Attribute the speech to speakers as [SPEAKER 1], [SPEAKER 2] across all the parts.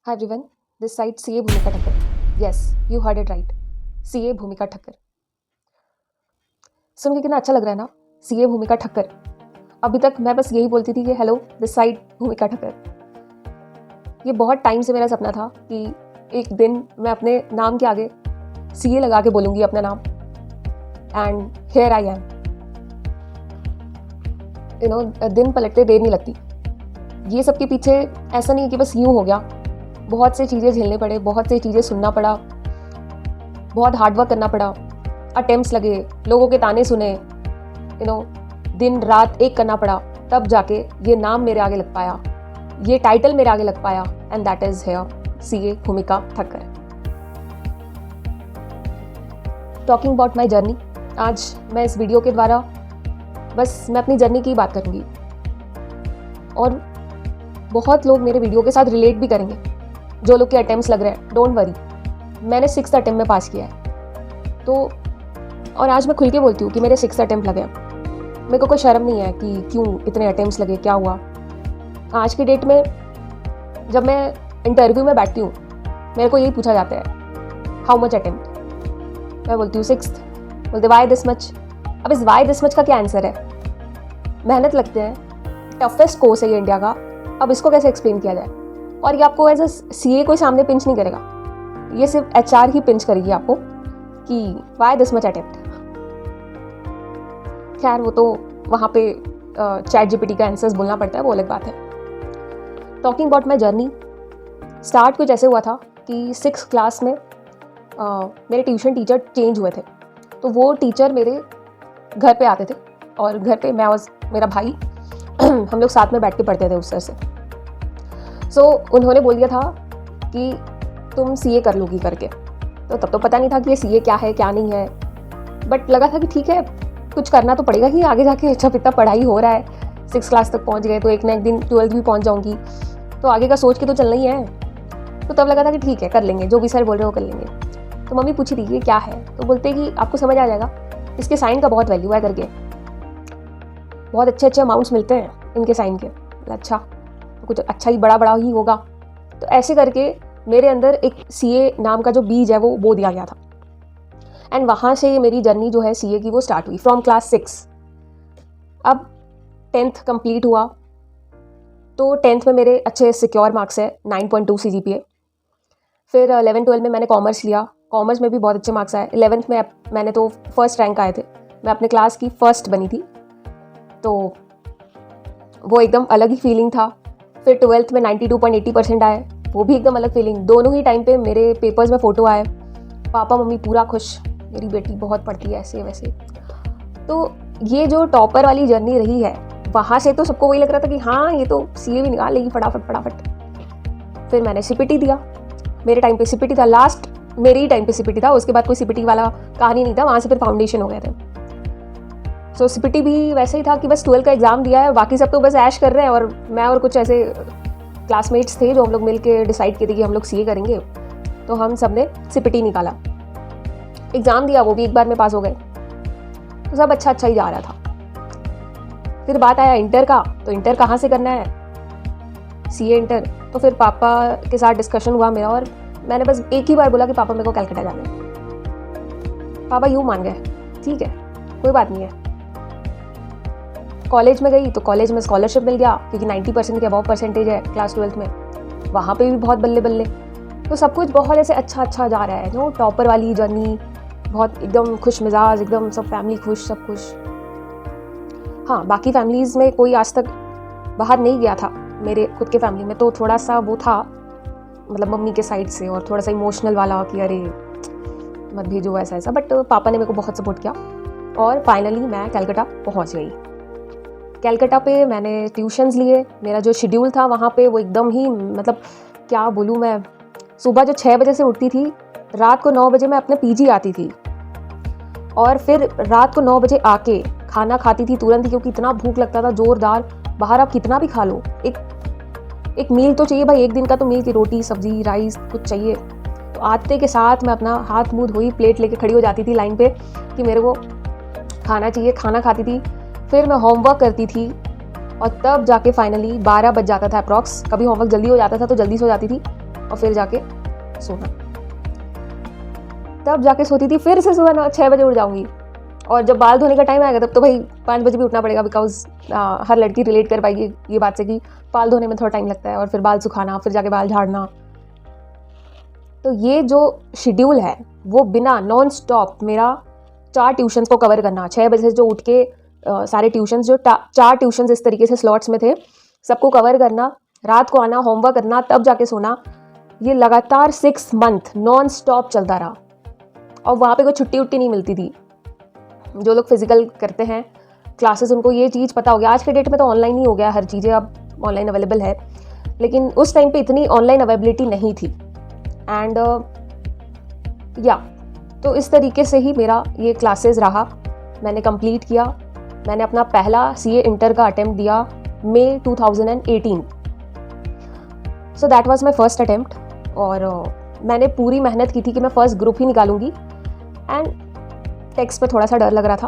[SPEAKER 1] Hi everyone, this side CA Bhumika Thakkar. Yes, you heard it right. CA भूमिका ठक्कर. सुन के कितना अच्छा लग रहा है ना, CA भूमिका ठक्कर. अभी तक मैं बस यही बोलती थी कि हेलो दिस साइड भूमिका ठक्कर. ये बहुत टाइम से मेरा सपना था कि एक दिन मैं अपने नाम के आगे CA लगा के बोलूँगी अपना नाम. And here I am. दिन पलटते देर नहीं लगती. ये सब के पीछे ऐसा नहीं कि बस यूँ हो गया. बहुत से चीज़ें झेलने पड़े, बहुत से चीज़ें सुनना पड़ा, बहुत हार्डवर्क करना पड़ा, अटेम्प्ट्स लगे, लोगों के ताने सुने, दिन रात एक करना पड़ा, तब जाके ये नाम मेरे आगे लग पाया, ये टाइटल मेरे आगे लग पाया. And that is here CA भूमिका Thakkar. Talking about my journey. आज मैं इस वीडियो के द्वारा बस मैं अपनी जर्नी की बात करूँगी और बहुत लोग मेरे वीडियो के साथ रिलेट भी करेंगे. जो लोग के अटेम्प्ट्स लग रहे हैं, डोंट वरी, मैंने 6th अटेम्प्ट में पास किया है. तो और आज मैं खुल के बोलती हूँ कि मेरे 6th अटेम्प्ट लगे हैं. मेरे को कोई शर्म नहीं है कि क्यों इतने अटेम्प्ट्स लगे, क्या हुआ. आज की डेट में जब मैं इंटरव्यू में बैठती हूँ, मेरे को यही पूछा जाता है हाउ मच अटेम्प्ट. मैं बोलती हूँ 6th. बोलते वाई दिस मच. अब इस वाई दिस मच का क्या आंसर है? मेहनत लगते हैं, टफेस्ट कोर्स है ये इंडिया का. अब इसको कैसे एक्सप्लेन किया जाए? और ये आपको एज अ CA कोई सामने पिंच नहीं करेगा, ये सिर्फ HR ही पिंच करेगी आपको कि वाई दिस मच अटेम्प्ट. खैर वो तो वहाँ पे चैट GPT का आंसर्स बोलना पड़ता है, वो अलग बात है. Talking about my journey. Start कुछ ऐसे हुआ था कि 6th क्लास में मेरे ट्यूशन टीचर चेंज हुए थे. तो वो टीचर मेरे घर पे आते थे और घर पे मैं और मेरा भाई हम लोग साथ में बैठ के पढ़ते थे उस सर से. सो उन्होंने बोल दिया था कि तुम CA कर लोगी करके. तो तब तो पता नहीं था कि ये CA क्या है क्या नहीं है, बट लगा था कि ठीक है कुछ करना तो पड़ेगा ही आगे जाके. जब इतना पढ़ाई हो रहा है, 6th क्लास तक पहुंच गए तो एक ना एक दिन 12th भी पहुंच जाऊंगी, तो आगे का सोच के तो चलना ही है. तो तब लगा था कि ठीक है कर लेंगे, जो भी सर बोल रहे हो कर लेंगे. तो मम्मी पूछी थी ये क्या है, तो बोलते कि आपको समझ आ जाएगा, इसके साइन का बहुत वैल्यू है करके, बहुत अच्छे अच्छे अमाउंट्स मिलते हैं इनके साइन के. अच्छा तो कुछ अच्छा ही बड़ा बड़ा ही होगा. तो ऐसे करके मेरे अंदर एक CA नाम का जो बीज है वो बो दिया गया था. एंड वहाँ से मेरी जर्नी जो है CA की वो स्टार्ट हुई फ्रॉम क्लास 6. अब 10th कंप्लीट हुआ तो 10th में मेरे अच्छे सिक्योर मार्क्स है, 9.2 CGPA. फिर 11-12 में मैंने कॉमर्स लिया, कॉमर्स में भी बहुत अच्छे मार्क्स आए. 11th में मैंने तो फर्स्ट रैंक आए थे, मैं अपने क्लास की फर्स्ट बनी थी, तो वो एकदम अलग ही फीलिंग था. फिर 12th में 92.80% आए, वो भी एकदम अलग फीलिंग. दोनों ही टाइम पे मेरे पेपर्स में फ़ोटो आए, पापा मम्मी पूरा खुश, मेरी बेटी बहुत पढ़ती है ऐसे वैसे. तो ये जो टॉपर वाली जर्नी रही है, वहाँ से तो सबको वही लग रहा था कि हाँ ये तो CA भी निकाल लेगी फटाफट फटाफट. फिर मैंने CPT दिया. मेरे टाइम पे CPT था, लास्ट मेरे ही टाइम पे CPT था, उसके बाद कोई CPT वाला कहानी नहीं था. वहाँ से फिर फाउंडेशन हो गए थे. सो CPT भी वैसे ही था कि बस 12 का एग्ज़ाम दिया है, बाकी सब तो बस ऐश कर रहे हैं. और मैं और कुछ ऐसे क्लासमेट्स थे जो हम लोग मिल के डिसाइड किए थे कि हम लोग CA करेंगे. तो हम सब ने CPT निकाला, एग्ज़ाम दिया, वो भी एक बार में पास हो गए. तो सब अच्छा अच्छा ही जा रहा था. फिर बात आया इंटर का. तो इंटर कहाँ से करना है, CA इंटर. तो फिर पापा के साथ डिस्कशन हुआ मेरा, और मैंने बस एक ही बार बोला कि पापा मेरे को कलकत्ता जाना है. पापा यूँ मान गए, ठीक है कोई बात नहीं है. कॉलेज में गई तो कॉलेज में स्कॉलरशिप मिल गया क्योंकि 90% के अबव परसेंटेज है क्लास 12th में. वहाँ पे भी बहुत बल्ले बल्ले. तो सब कुछ बहुत ऐसे अच्छा अच्छा जा रहा है. जो टॉपर वाली जर्नी, बहुत एकदम खुश मिजाज, एकदम सब फैमिली खुश, सब खुश. हाँ बाकी फैमिलीज़ में कोई आज तक बाहर नहीं गया था. मेरे खुद के फैमिली में तो थोड़ा सा वो था, मतलब मम्मी के साइड से, और थोड़ा सा इमोशनल वाला कि अरे मत भेजो ऐसा ऐसा. बट पापा ने मेरे को बहुत सपोर्ट किया और फाइनली मैं कलकत्ता पहुँच गई. कलकत्ता पे मैंने ट्यूशन्स लिए. मेरा जो शेड्यूल था वहाँ पे वो एकदम ही, मतलब क्या बोलूँ मैं, सुबह जो 6 बजे से उठती थी, रात को 9 बजे मैं अपने PG आती थी. और फिर रात को 9 बजे आके खाना खाती थी तुरंत ही, क्योंकि इतना भूख लगता था ज़ोरदार. बाहर आप कितना भी खा लो, एक मील तो चाहिए भाई, एक दिन का तो मील की रोटी सब्जी राइस कुछ चाहिए. तो आते के साथ मैं अपना हाथ मुँह धोई, प्लेट लेके खड़ी हो जाती थी लाइन पे कि मेरे को खाना चाहिए. खाना खाती थी, फिर मैं होमवर्क करती थी, और तब जाके फाइनली 12 बज जाता था अप्रॉक्स. कभी होमवर्क जल्दी हो जाता था तो जल्दी सो जाती थी, और फिर जाके सोना। तब जाके सोती थी, फिर से सुबह 6 बजे उठ जाऊँगी, और जब बाल धोने का टाइम आएगा तब तो भाई 5 बजे भी उठना पड़ेगा, बिकॉज हर लड़की रिलेट कर पाएगी ये बात से कि बाल धोने में थोड़ा टाइम लगता है, और फिर बाल सुखाना, फिर जाके बाल झाड़ना। तो ये जो शेड्यूल है वो बिना नॉन स्टॉप मेरा 4 ट्यूशन्स को कवर करना, 6 बजे से जो उठ के सारे ट्यूशन्स, जो 4 ट्यूशन्स इस तरीके से स्लॉट्स में थे, सबको कवर करना, रात को आना, होमवर्क करना, तब जाके सोना, ये लगातार 6 मंथ नॉन स्टॉप चलता रहा। और वहाँ पे कोई छुट्टी उट्टी नहीं मिलती थी। जो लोग फिजिकल करते हैं क्लासेस, उनको ये चीज़ पता हो गया। आज के डेट में तो ऑनलाइन ही हो गया, हर चीज़ें अब ऑनलाइन अवेलेबल है, लेकिन उस टाइम पे इतनी ऑनलाइन अवेलेबिलिटी नहीं थी। एंड तो इस तरीके से ही मेरा ये क्लासेस रहा, मैंने कंप्लीट किया। मैंने अपना पहला सीए इंटर का अटेम्प्ट दिया मई 2018। So that was my first attempt, और मैंने पूरी मेहनत की थी कि मैं फर्स्ट ग्रुप ही निकालूंगी। एंड टेक्स्ट पे थोड़ा सा डर लग रहा था,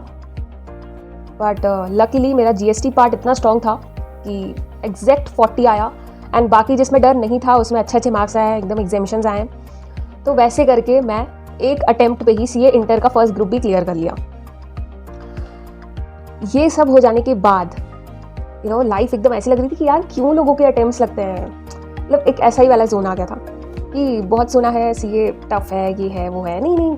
[SPEAKER 1] बट लकीली मेरा जीएसटी पार्ट इतना स्ट्रॉन्ग था कि एग्जैक्ट 40 आया, एंड बाकी जिसमें डर नहीं था उसमें अच्छे अच्छे मार्क्स आए, एकदम एग्जामिशंस आए। तो वैसे करके मैं एक अटेम्प्ट पे ही सीए इंटर का फर्स्ट ग्रुप भी क्लियर कर लिया। ये सब हो जाने के बाद लाइफ एकदम ऐसी लग रही थी कि यार क्यों लोगों के अटेम्प्ट्स लगते हैं, मतलब एक ऐसा ही वाला जोन आ गया था कि बहुत सुना है सीए टफ है, ये है वो है, नहीं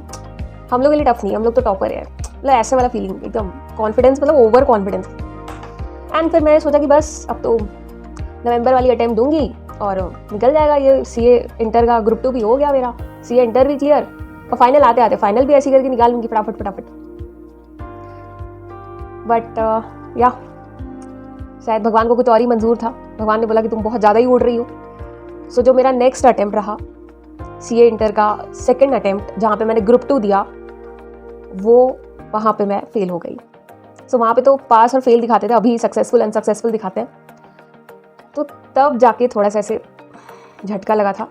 [SPEAKER 1] हम लोग के लिए टफ नहीं, हम लोग तो टॉपर है, मतलब ऐसे वाला फीलिंग, एकदम कॉन्फिडेंस, मतलब ओवर कॉन्फिडेंस। एंड फिर मैंने सोचा कि बस अब तो नवंबर वाली अटेम्प्ट दूंगी और निकल जाएगा ये सीए इंटर का ग्रुप 2 भी हो गया मेरा, सीए इंटर भी क्लियर, और फाइनल आते आते फाइनल भी ऐसी करके निकाल लूँगी फटाफट। बट शायद भगवान को कुछ और ही मंजूर था। भगवान ने बोला कि तुम बहुत ज़्यादा ही उड़ रही हो। सो जो मेरा नेक्स्ट अटेम्प्ट रहा सीए इंटर का सेकंड अटेम्प्ट, जहाँ पे मैंने ग्रुप 2 दिया, वो वहाँ पे मैं फेल हो गई। सो वहाँ पे तो पास और फेल दिखाते थे, अभी सक्सेसफुल अनसक्सेसफुल दिखाते हैं। तो तब जाके थोड़ा सा ऐसे झटका लगा था,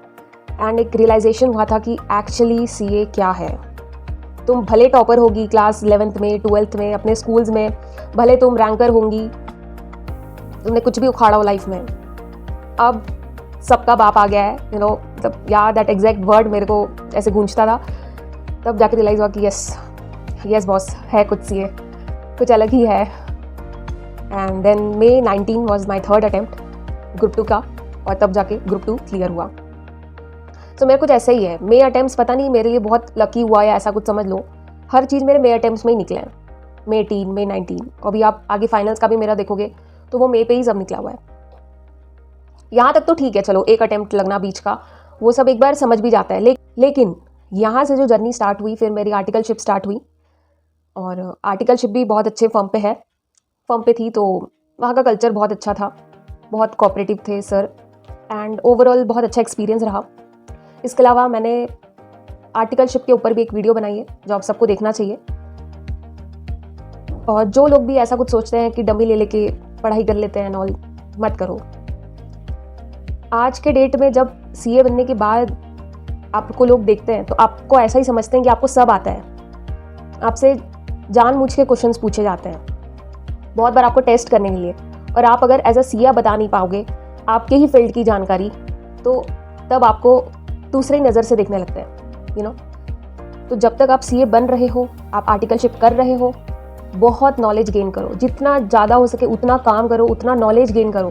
[SPEAKER 1] एंड एक रियलाइजेशन हुआ था कि एक्चुअली सीए क्या है। तुम भले टॉपर होगी क्लास 11th में 12th में अपने स्कूल्स में, भले तुम रैंकर होंगी, तुमने कुछ भी उखाड़ा हो लाइफ में, अब सबका बाप आ गया है, मतलब यार दैट एग्जैक्ट वर्ड मेरे को ऐसे गूंजता था। तब जाके रियलाइज हुआ कि यस बॉस है, कुछ सीए कुछ अलग ही है। And then May 19 was my third attempt group 2 का, और तब जाके ग्रुप 2 क्लियर हुआ। तो मेरा कुछ ऐसा ही है, मे अटेम्प्ट्स पता नहीं मेरे लिए बहुत लकी हुआ या ऐसा कुछ समझ लो, हर चीज़ मेरे मे अटेम्प्ट्स में ही निकले हैं। May 18, May 19, अभी आप आगे फाइनल्स का भी मेरा देखोगे तो वो मे पे ही सब निकला हुआ है। यहाँ तक तो ठीक है, चलो एक अटेम्प्ट लगना बीच का, वो सब एक बार समझ भी जाता है। लेकिन यहाँ से जो जर्नी स्टार्ट हुई, फिर मेरी आर्टिकलशिप स्टार्ट हुई, और आर्टिकलशिप भी बहुत अच्छे फर्म पे थी। तो वहाँ का कल्चर बहुत अच्छा था, बहुत कोऑपरेटिव थे सर, एंड ओवरऑल बहुत अच्छा एक्सपीरियंस रहा। इसके अलावा मैंने आर्टिकलशिप के ऊपर भी एक वीडियो बनाई है जो आप सबको देखना चाहिए। और जो लोग भी ऐसा कुछ सोचते हैं कि डमी ले लेके पढ़ाई कर लेते हैं नॉल, मत करो। आज के डेट में जब सीए बनने के बाद आपको लोग देखते हैं तो आपको ऐसा ही समझते हैं कि आपको सब आता है। आपसे जानबूझ के क्वेश्चंस पूछे जाते हैं बहुत बार आपको टेस्ट करने के लिए, और आप अगर एज अ सीए बता नहीं पाओगे आपके ही फील्ड की जानकारी, तो तब आपको दूसरी नज़र से देखने लगते हैं तो जब तक आप सीए बन रहे हो, आप आर्टिकलशिप कर रहे हो, बहुत नॉलेज गेन करो, जितना ज़्यादा हो सके उतना काम करो, उतना नॉलेज गेन करो।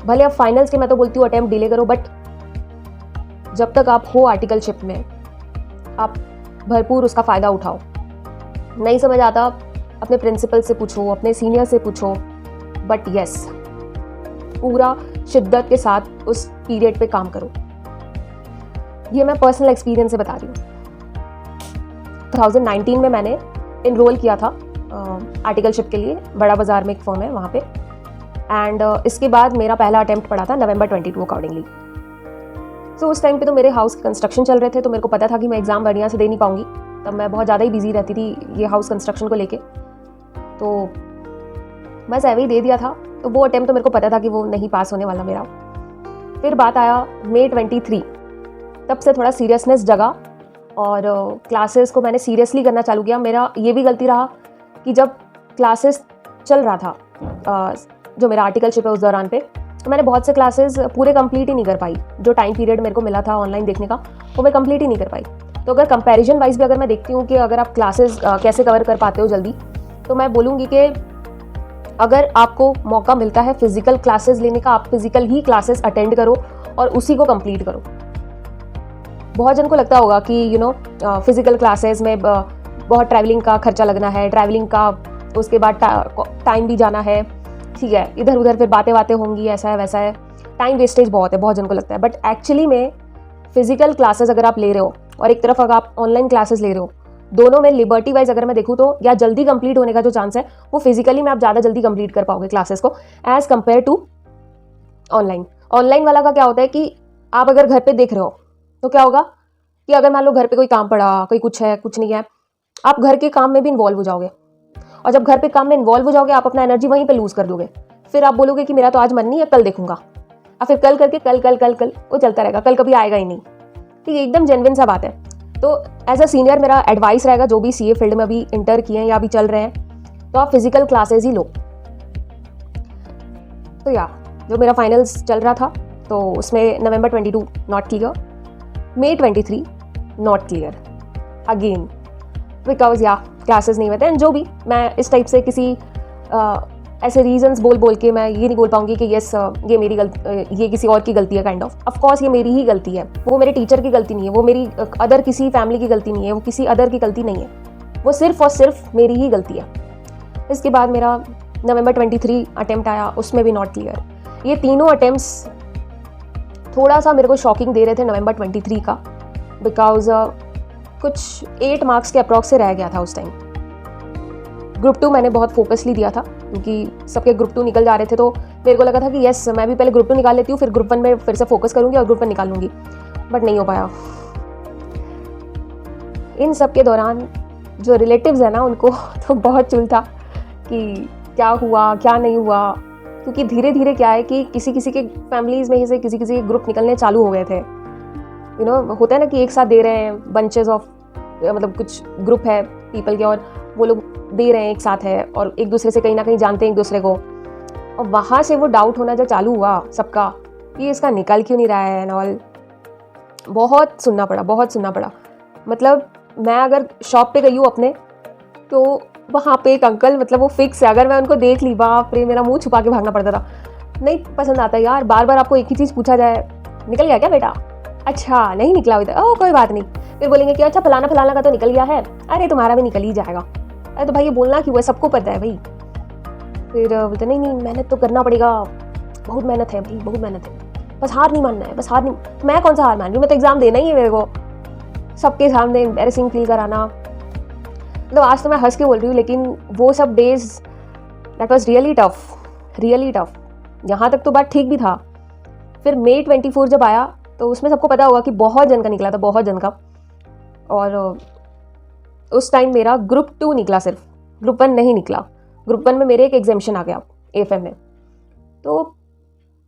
[SPEAKER 1] भले आप फाइनल्स के, मैं तो बोलती हूँ, अटेम्प्ट डिले करो, बट जब तक आप हो आर्टिकलशिप में आप भरपूर उसका फ़ायदा उठाओ। नहीं समझ आता अपने प्रिंसिपल से पूछो, अपने सीनियर से पूछो, बट यस पूरा शिद्दत के साथ उस पीरियड पे काम करो। ये मैं पर्सनल एक्सपीरियंस से बता रही हूँ। 2019 में मैंने इनरोल किया था आर्टिकलशिप के लिए, बड़ा बाजार में एक फॉर्म है वहाँ पे, एंड इसके बाद मेरा पहला अटेम्प्ट पड़ा था November 22 अकॉर्डिंगली। सो उस टाइम पे तो मेरे हाउस के कंस्ट्रक्शन चल रहे थे, तो मेरे को पता था कि मैं एग्ज़ाम बढ़िया से दे नहीं पाऊंगी। तब मैं बहुत ज़्यादा ही बिजी रहती थी ये हाउस कंस्ट्रक्शन को लेके, तो बस ऐसे ही दे दिया था। तो वो अटेम्प्ट तो मेरे को पता था कि वो नहीं पास होने वाला मेरा। फिर बात आया May 23, तब से थोड़ा सीरियसनेस जगा और क्लासेस को मैंने सीरियसली करना चालू किया। मेरा ये भी गलती रहा कि जब क्लासेस चल रहा था, जो मेरा आर्टिकलशिप है उस दौरान पे, तो मैंने बहुत से क्लासेस पूरे कंप्लीट ही नहीं कर पाई। जो टाइम पीरियड मेरे को मिला था ऑनलाइन देखने का वो मैं कंप्लीट ही नहीं कर पाई। तो अगर कंपैरिजन वाइज भी अगर मैं देखती हूँ कि अगर आप क्लासेस कैसे कवर कर पाते हो जल्दी, तो मैं बोलूँगी कि अगर आपको मौका मिलता है फिजिकल क्लासेस लेने का, आप फिजिकल ही क्लासेस अटेंड करो और उसी को कंप्लीट करो। बहुत जन को लगता होगा कि फिजिकल क्लासेस में बहुत ट्रैवलिंग का खर्चा लगना है, ट्रैवलिंग का, उसके बाद टाइम भी जाना है, ठीक है, इधर उधर फिर बातें होंगी, ऐसा है वैसा है, टाइम वेस्टेज बहुत है, बहुत जन को लगता है। बट एक्चुअली में फिजिकल क्लासेस अगर आप ले रहे हो और एक तरफ अगर आप ऑनलाइन क्लासेस ले रहे हो, दोनों में लिबर्टी वाइज अगर मैं देखूँ तो या जल्दी कंप्लीट होने का जो चांस है वो फिजिकली में आप ज़्यादा जल्दी कंप्लीट कर पाओगे क्लासेस को as compare to online. Online वाला का क्या होता है कि आप अगर घर पे देख रहे हो तो क्या होगा कि अगर मान लो घर पे कोई काम पड़ा, कोई कुछ है कुछ नहीं है, आप घर के काम में भी इन्वॉल्व हो जाओगे, और जब घर पे काम में इन्वॉल्व हो जाओगे आप अपना एनर्जी वहीं पे लूज कर दोगे। फिर आप बोलोगे कि मेरा तो आज मन नहीं है, कल देखूंगा, और फिर कल करके कल कल कल कल वो चलता रहेगा, कल कभी आएगा ही नहीं। ठीक है, एकदम जेन्युइन सा बात है। तो एज अ सीनियर मेरा एडवाइस रहेगा, जो भी सीए फील्ड में अभी इंटर किए हैं या अभी चल रहे हैं, तो आप फिजिकल क्लासेस ही लो। तो जो मेरा फाइनल्स चल रहा था तो उसमें नवंबर 22 not clear, May 23 not clear again, because classes नहीं होते हैं। जो भी मैं इस टाइप से किसी ऐसे रीजंस बोल के मैं ये नहीं बोल पाऊंगी कि यस ये मेरी गलती, ये किसी और की गलती है। काइंड ऑफ कोर्स ये मेरी ही गलती है, वो मेरे टीचर की गलती नहीं है, वो मेरी अदर किसी फैमिली की गलती नहीं है, वो किसी अदर की गलती नहीं है, वो सिर्फ और सिर्फ मेरी ही गलती है। इसके बाद मेरा नवंबर 23 अटेम्प्ट आया, उसमें भी नॉट क्लियर। ये तीनों अटेम्प्ट्स थोड़ा सा मेरे को शॉकिंग दे रहे थे नवंबर 23 का, बिकॉज कुछ 8 मार्क्स के अप्रॉक्स से रह गया था उस टाइम। ग्रुप 2 मैंने बहुत फोकसली दिया था क्योंकि सबके ग्रुप 2 निकल जा रहे थे, तो मेरे को लगा था कि यस मैं भी पहले ग्रुप 2 निकाल लेती हूँ, फिर ग्रुप 1 में फिर से फोकस करूँगी और ग्रुप 1 निकाल लूँगी, बट नहीं हो पाया। इन सब के दौरान जो रिलेटिव्स है ना उनको तो बहुत चुल था कि क्या हुआ क्या नहीं हुआ, क्योंकि धीरे धीरे क्या है कि किसी किसी के फैमिलीज़ में से किसी किसी के ग्रुप निकलने चालू हो गए थे। होता है ना कि एक साथ दे रहे हैं बंचेस ऑफ, मतलब कुछ ग्रुप है पीपल के और वो लोग दे रहे हैं एक साथ है और एक दूसरे से कहीं ना कहीं जानते हैं एक दूसरे को, और वहाँ से वो डाउट होना जब चालू हुआ सबका कि इसका निकल क्यों नहीं रहा है एंड ऑल, बहुत सुनना पड़ा। मतलब मैं अगर शॉप पे गई हूँ अपने, तो वहाँ पे एक अंकल, मतलब वो फिक्स है, अगर मैं उनको देख ली बाप रे मेरा मुंह छुपा के भागना पड़ता था। नहीं पसंद आता यार, बार बार आपको एक ही चीज़ पूछा जाए, निकल गया क्या बेटा, अच्छा नहीं निकला अभी तक, ओह कोई बात नहीं, फिर बोलेंगे कि अच्छा फलाना का तो निकल गया है, अरे तुम्हारा भी निकल ही जाएगा, अरे तो भाई ये बोलना क्यों है, सबको पता है भाई। फिर बोलते नहीं मेहनत तो करना पड़ेगा, बहुत मेहनत है भाई, बहुत मेहनत है, बस हार नहीं मानना है, बस हार नहीं, मैं कौन सा हार मान रही हूँ, मैं तो एग्ज़ाम देना ही है मेरे को, सबके सामने एम्बैरेसिंग फील कराना। मतलब आज तो मैं हंस के बोल रही हूँ, लेकिन वो सब days that was really tough. यहाँ तक तो बात ठीक भी था। फिर May 24 जब आया तो उसमें सबको पता होगा कि बहुत जन का निकला था, बहुत जन का, और उस टाइम मेरा ग्रुप 2 निकला, सिर्फ ग्रुप 1 नहीं निकला। ग्रुप 1 में मेरे एक एग्जामिशन आ गया AFM में। तो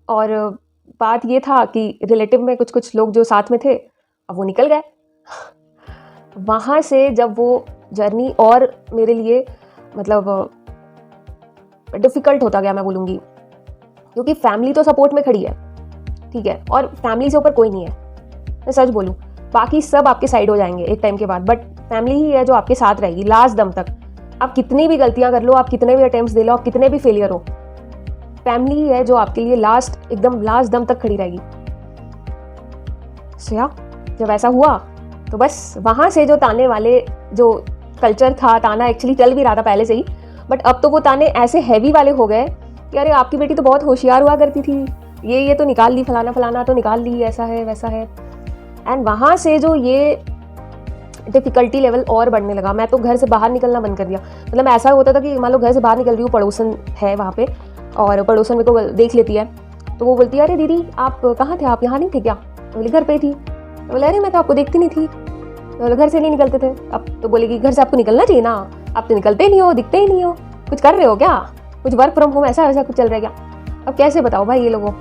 [SPEAKER 1] और बात ये था कि रिलेटिव में कुछ लोग जो साथ में थे अब वो निकल गए। वहाँ से जब वो जर्नी और मेरे लिए मतलब डिफ़िकल्ट होता गया, मैं बोलूँगी, क्योंकि फैमिली तो सपोर्ट में खड़ी है, ठीक है, और फैमिली से ऊपर कोई नहीं है, मैं सच बोलूँ, बाकी सब आपके साइड हो जाएंगे एक टाइम के बाद, बट फैमिली ही है जो आपके साथ रहेगी लास्ट दम तक। आप कितनी भी गलतियाँ कर लो, आप कितने भी अटेम्प्ट्स दे लो, आप कितने भी फेलियर हो, फैमिली ही है जो आपके लिए एकदम लास्ट दम तक खड़ी रहेगी। सो जब ऐसा हुआ तो बस वहाँ से जो ताने वाले जो कल्चर था, ताना एक्चुअली चल भी रहा था पहले से ही, बट अब तो वो ताने ऐसे हैवी वाले हो गए कि अरे आपकी बेटी तो बहुत होशियार हुआ करती थी, ये तो निकाल ली, फलाना तो निकाल ली, ऐसा है वैसा है। एंड वहाँ से जो ये डिफ़िकल्टी लेवल और बढ़ने लगा। मैं तो घर से बाहर निकलना बंद कर दिया। मतलब ऐसा होता था कि मान लो घर से बाहर निकल रही हूँ, पड़ोसन है वहाँ पे और पड़ोसन मेरे को देख लेती है, तो वो बोलती है अरे दीदी आप कहाँ थे, आप यहाँ नहीं थे क्या? बोले घर पे थी। बोले अरे मैं तो आपको देखती नहीं थी, बोले घर से नहीं निकलते थे। अब तो बोलेगी घर से आपको निकलना चाहिए ना, आप तो निकलते ही नहीं हो, दिखते ही नहीं हो, कुछ कर रहे हो क्या, कुछ वर्क फ्रॉम होम ऐसा वैसा कुछ चल रहा है क्या? अब कैसे बताओ भाई ये लोगों।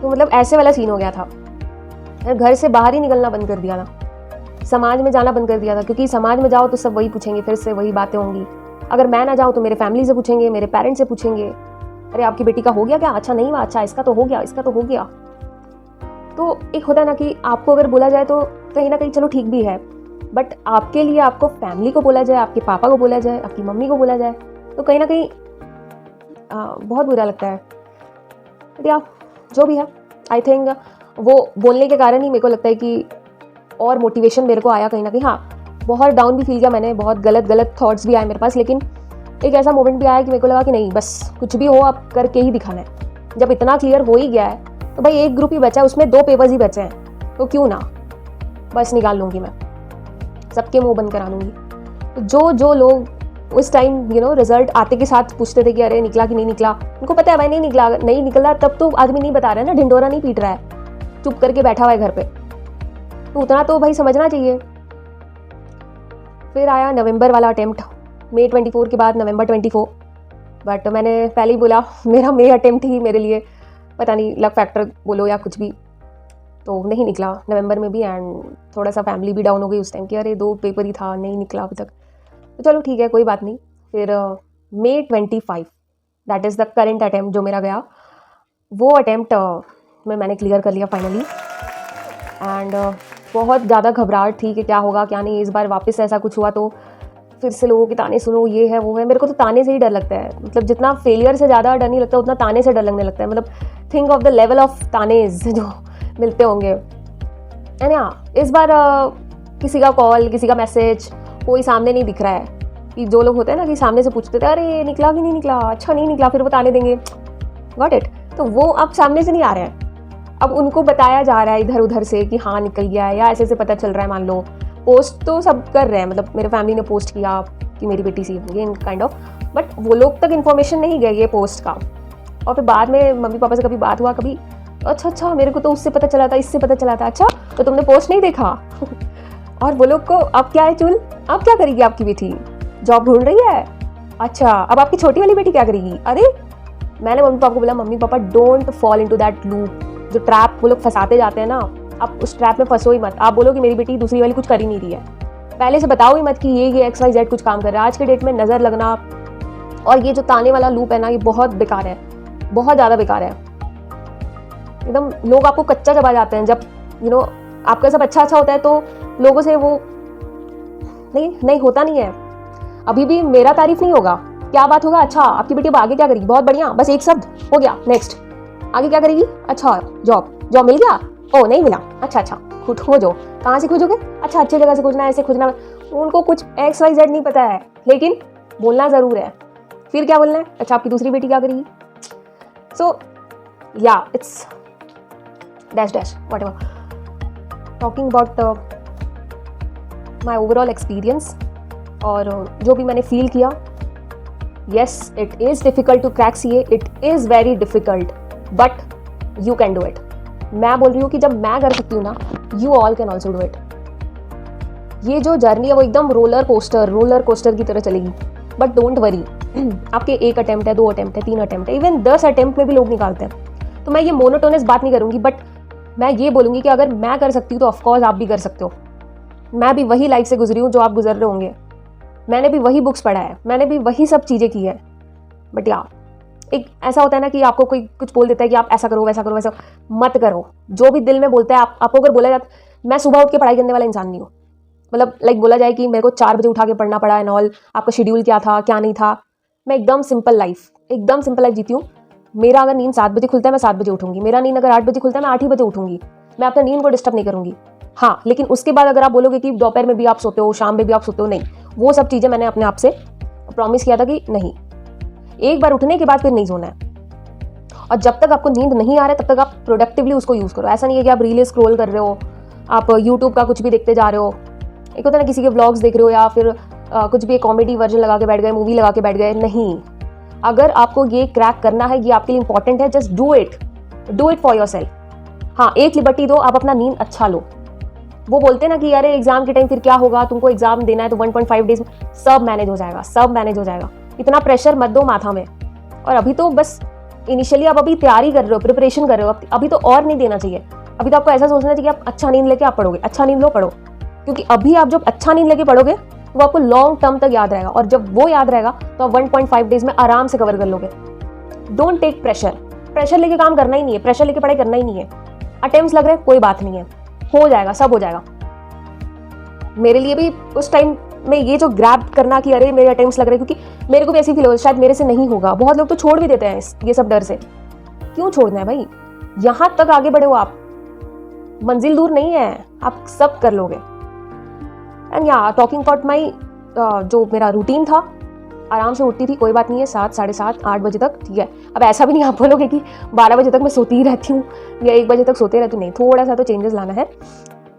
[SPEAKER 1] तो मतलब ऐसे वाला सीन हो गया था। घर से बाहर ही निकलना बंद कर दिया था, समाज में जाना बंद कर दिया था, क्योंकि समाज में जाओ तो सब वही पूछेंगे, फिर से वही बातें होंगी। अगर मैं ना जाऊँ तो मेरे फैमिली से पूछेंगे, मेरे पेरेंट्स से पूछेंगे, अरे आपकी बेटी का हो गया क्या, अच्छा नहीं हुआ, अच्छा इसका तो हो गया, इसका तो हो गया। तो एक होता है ना कि आपको अगर बोला जाए तो कहीं ना कहीं चलो ठीक भी है, बट आपके लिए आपको फैमिली को बोला जाए, आपके पापा को बोला जाए, आपकी मम्मी को बोला जाए, तो कहीं ना कहीं बहुत बुरा लगता है। या जो भी है, आई थिंक वो बोलने के कारण ही मेरे को लगता है कि और मोटिवेशन मेरे को आया कहीं ना कहीं। हाँ, बहुत डाउन भी फील किया मैंने, बहुत गलत थॉट्स भी आए मेरे पास, लेकिन एक ऐसा मोमेंट भी आया कि मेरे को लगा कि नहीं, बस कुछ भी हो आप करके ही दिखाना है। जब इतना क्लियर हो ही गया है तो भाई एक ग्रुप ही बचा है, उसमें 2 पेपर्स ही बचे हैं, तो क्यों ना बस निकाल लूँगी मैं, सबके मुंह बंद करा लूँगी। तो जो लोग उस टाइम रिजल्ट आते के साथ पूछते थे कि अरे निकला कि नहीं निकला, उनको पता है भाई नहीं निकला, तब तो आदमी नहीं बता रहा है ना, ढिंडोरा नहीं पीट रहा है, चुप करके बैठा हुआ है घर पे, तो उतना तो भाई समझना चाहिए। फिर आया नवंबर वाला अटेम्प्ट, मई 24 के बाद नवंबर 24, बट मैंने पहले ही बोला मेरा मई अटेम्प्ट ही मेरे लिए पता नहीं लक फैक्टर बोलो या कुछ भी, तो नहीं निकला नवंबर में भी। एंड थोड़ा सा फैमिली भी डाउन हो गई उस टाइम कि अरे 2 पेपर ही था, नहीं निकला अभी तक, तो चलो ठीक है कोई बात नहीं। फिर मई 25, that is the current attempt जो मेरा गया, वो अटेम्प्ट में मैंने क्लियर कर लिया फाइनली। एंड बहुत ज़्यादा घबराहट थी कि क्या होगा क्या नहीं, इस बार वापस ऐसा कुछ हुआ तो फिर से लोगों के ताने सुनो, ये है वो है। मेरे को तो ताने से ही डर लगता है, मतलब जितना फेलियर से ज़्यादा डर नहीं लगता उतना ताने से डर लगने लगता है। मतलब think of the level of तानेज जो मिलते होंगे। एंड हाँ, इस बार किसी का कॉल, किसी का मैसेज कोई सामने नहीं दिख रहा है। कि जो लोग होते हैं ना कि सामने से पूछते थे अरे निकला कि नहीं निकला, अच्छा नहीं निकला, फिर वो ताने देंगे, गॉट इट, तो वो अब सामने से नहीं आ रहे हैं। अब उनको बताया जा रहा है इधर उधर से कि हाँ निकल गया है, या ऐसे से पता चल रहा है। मान लो पोस्ट तो सब कर रहे हैं, मतलब मेरे फैमिली ने पोस्ट किया कि मेरी बेटी सी होगी इन काइंड ऑफ, बट वो लोग तक इन्फॉर्मेशन नहीं गई ये पोस्ट का। और फिर बाद में मम्मी पापा से कभी बात हुआ, कभी अच्छा मेरे को तो उससे पता चला था, इससे पता चला था, अच्छा तो तुमने पोस्ट नहीं देखा। और वो लोग को अब क्या है चुल, अब क्या करेगी आपकी बेटी, जॉब ढूंढ रही है, अच्छा अब आपकी छोटी वाली बेटी क्या करेगी। अरे मैंने मम्मी पापा को बोला mummy papa don't fall into that loop, जो ट्रैप वो लोग फंसाते जाते हैं ना, आप उस ट्रैप में फंसो ही मत। आप बोलो कि मेरी बेटी दूसरी वाली कुछ कर ही नहीं रही है, पहले से बताओ ही मत कि ये XYZ कुछ काम कर रहा है। आज के डेट में नज़र लगना और ये जो ताने वाला लूप है ना, ये बहुत बेकार है, बहुत ज़्यादा बेकार है। एकदम लोग आपको कच्चा चबा जाते हैं। जब आपका सब अच्छा होता है तो लोगों से वो नहीं होता नहीं है। अभी भी मेरा तारीफ नहीं होगा, क्या बात होगा, अच्छा आपकी बेटी अब आगे क्या करेगी, बहुत बढ़िया, बस एक शब्द हो गया, नेक्स्ट, आगे क्या करेगी, अच्छा जॉब मिल गया, ओ नहीं मिला, अच्छा खोजो, कहाँ से खोजोगे, अच्छा अच्छी जगह से खोजना है, ऐसे खोजना। उनको कुछ XYZ नहीं पता है, लेकिन बोलना ज़रूर है। फिर क्या बोलना है, अच्छा आपकी दूसरी बेटी क्या करेगी। सो या it's dash whatever, talking about my overall experience और जो भी मैंने फील किया। Yes it is difficult to crack CA, it is very difficult, but you can do it. मैं बोल रही हूँ कि जब मैं कर सकती हूँ ना, you all can also do it. ये जो जर्नी है वो एकदम रोलर कोस्टर की तरह चलेगी, बट डोंट वरी, आपके 1 अटेम्प्ट है, 2 अटेम्प्ट है, 3 अटेम्प्ट है, इवन 10 अटेम्प्ट में भी लोग निकालते हैं। तो मैं ये मोनोटोनस बात नहीं करूँगी, बट मैं ये बोलूँगी कि अगर मैं कर सकती हूँ तो ऑफकोर्स आप भी कर सकते हो। मैं भी वही लाइफ से गुजरी हूँ जो आप गुजर रहे होंगे, मैंने भी वही बुक्स पढ़ा है, मैंने भी वही सब चीज़ें की है। बट या एक ऐसा होता है ना कि आपको कोई कुछ बोल देता है कि आप ऐसा करो वैसा करो, वैसा मत करो। जो भी दिल में बोलता है, आपको अगर बोला जाता, मैं सुबह उठ के पढ़ाई करने वाला इंसान नहीं हूँ। मतलब लाइक बोला जाए कि मेरे को 4 बजे उठा के पढ़ना पड़ा एंड ऑल, आपका शेड्यूल क्या था क्या नहीं था, मैं एकदम सिंपल लाइफ जीती हूँ। मेरा अगर नींद 7 बजे खुलता है मैं 7 बजे उठूंगी, मेरा नींद अगर 8 बजे खुलता है मैं 8 ही बजे उठूंगी। मैं अपने नींद को डिस्टर्ब नहीं करूंगी। हाँ, लेकिन उसके बाद अगर आप बोलोगे कि दोपहर में भी आप सोते हो, शाम में भी आप सोते हो, नहीं, वो सब चीज़ें मैंने अपने आप से प्रॉमिस किया था कि नहीं, एक बार उठने के बाद फिर नहीं सोना है। और जब तक आपको नींद नहीं आ रहा है तब तक आप प्रोडक्टिवली उसको यूज़ करो। ऐसा नहीं है कि आप रील स्क्रॉल कर रहे हो, आप यूट्यूब का कुछ भी देखते जा रहे हो, एक होता है ना किसी के व्लॉग्स देख रहे हो, या फिर कुछ भी एक कॉमेडी वर्जन लगा के बैठ गए, मूवी लगा के बैठ गए। नहीं, अगर आपको ये क्रैक करना है, ये आपके लिए इंपॉर्टेंट है, just do it for your self. हाँ, एक लिबर्टी दो, आप अपना नींद अच्छा लो। वो बोलते हैं ना कि अरे एग्जाम के टाइम फिर क्या होगा, तुमको एग्जाम देना है तो 1.5 डेज में सब मैनेज हो जाएगा, इतना प्रेशर मत दो माथा में। और अभी तो बस इनिशियली आप अभी तैयारी कर रहे हो, प्रिपरेशन कर रहे हो, अभी तो और नहीं देना चाहिए। अभी तो आपको ऐसा सोचना चाहिए कि आप अच्छा नींद लेके आप पढ़ोगे, अच्छा नींद लो, पढ़ो, क्योंकि अभी आप जब अच्छा नींद लेके पढ़ोगे तो वो आपको लॉन्ग टर्म तक याद रहेगा, और जब वो याद रहेगा तो आप 1.5 डेज में आराम से कवर कर लोगे। Don't take pressure. प्रेशर लेके काम करना ही नहीं है, प्रेशर लेके पढ़ाई करना ही नहीं है। अटेम्प्ट्स लग रहे हैं, कोई बात नहीं है, हो जाएगा, सब हो जाएगा। मेरे लिए भी उस टाइम में ये जो ग्रैब करना कि अरे मेरे अटेम्प्ट्स लग रहे हैं, क्योंकि मेरे को भी ऐसी फील हो शायद मेरे से नहीं होगा। बहुत लोग तो छोड़ भी देते हैं ये सब डर से। क्यों छोड़ना है भाई? यहाँ तक आगे बढ़े हो आप, मंजिल दूर नहीं है, आप सब कर लोगे। एंड या टॉकिंग अबाउट माई जो मेरा रूटीन था, आराम से उठती थी, कोई बात नहीं है, 7, 7:30, 8 बजे तक, ठीक है। अब ऐसा भी नहीं आप बोलोगे कि 12 बजे तक मैं सोती ही रहती हूँ या 1 बजे तक सोते रहती हूँ, नहीं, थोड़ा सा तो चेंजेस लाना है।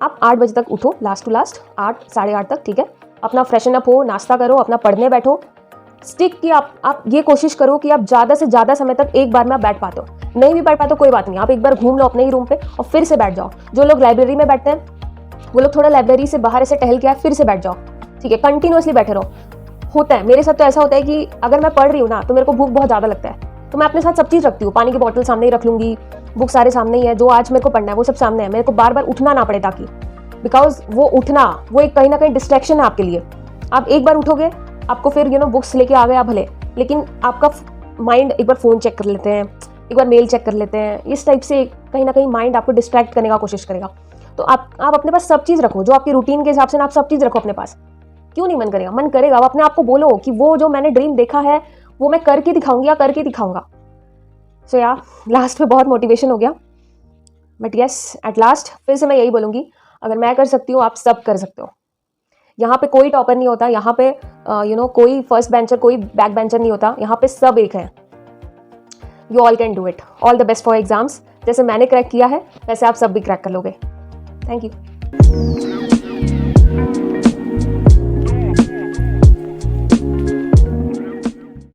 [SPEAKER 1] आप 8 बजे तक उठो, लास्ट टू लास्ट 8, 8:30 तक, ठीक है। अपना फ्रेशन अप हो, नाश्ता करो, अपना पढ़ने बैठो। स्टिक कि आप ये कोशिश करो कि आप ज़्यादा से ज़्यादा समय तक एक बार में आप बैठ पाते हो। नहीं भी बैठ पाते हो कोई बात नहीं, आप एक बार घूम लो अपने ही रूम पे और फिर से बैठ जाओ। जो लोग लाइब्रेरी में बैठते हैं वो लोग थोड़ा लाइब्रेरी से बाहर ऐसे टहल के आए, फिर से बैठ जाओ, ठीक है। कंटिन्यूअसली बैठे रहो। होता है, मेरे साथ तो ऐसा होता है कि अगर मैं पढ़ रही हूँ ना तो मेरे को भूख बहुत ज़्यादा लगता है, तो मैं अपने साथ सब चीज़ रखती हूँ। पानी की बोतल सामने ही रख लूँगी, बुक सारे सामने ही है, जो आज मेरे को पढ़ना है वो सब सामने है, मेरे को बार बार उठना ना पड़े, ताकि बिकॉज वो उठना वो एक कहीं ना कहीं डिस्ट्रैक्शन है आपके लिए। आप एक बार उठोगे, आपको फिर बुक्स लेके आ गया भले, लेकिन आपका माइंड एक बार फ़ोन चेक कर लेते हैं, एक बार मेल चेक कर लेते हैं, इस टाइप से कहीं ना कहीं माइंड आपको डिस्ट्रैक्ट करने का कोशिश करेगा। तो आप अपने पास सब चीज़ रखो, जो आपकी रूटीन के हिसाब से ना आप सब चीज़ रखो अपने पास। क्यों नहीं मन करेगा? मन करेगा। आप अपने आप को बोलो कि वो जो मैंने ड्रीम देखा है वो मैं करके दिखाऊंगी या करके दिखाऊंगा। सो या लास्ट में बहुत मोटिवेशन हो गया, बट यस, एट लास्ट फिर से मैं यही बोलूँगी, अगर मैं कर सकती हूँ आप सब कर सकते हो। यहाँ पे कोई टॉपर नहीं होता, यहाँ पे कोई फर्स्ट बेंचर, कोई बैक बेंचर नहीं होता, यहाँ पे सब एक है। You all can do it. All the best for exams. जैसे मैंने क्रैक किया है वैसे आप सब भी क्रैक कर लोगे। Thank you.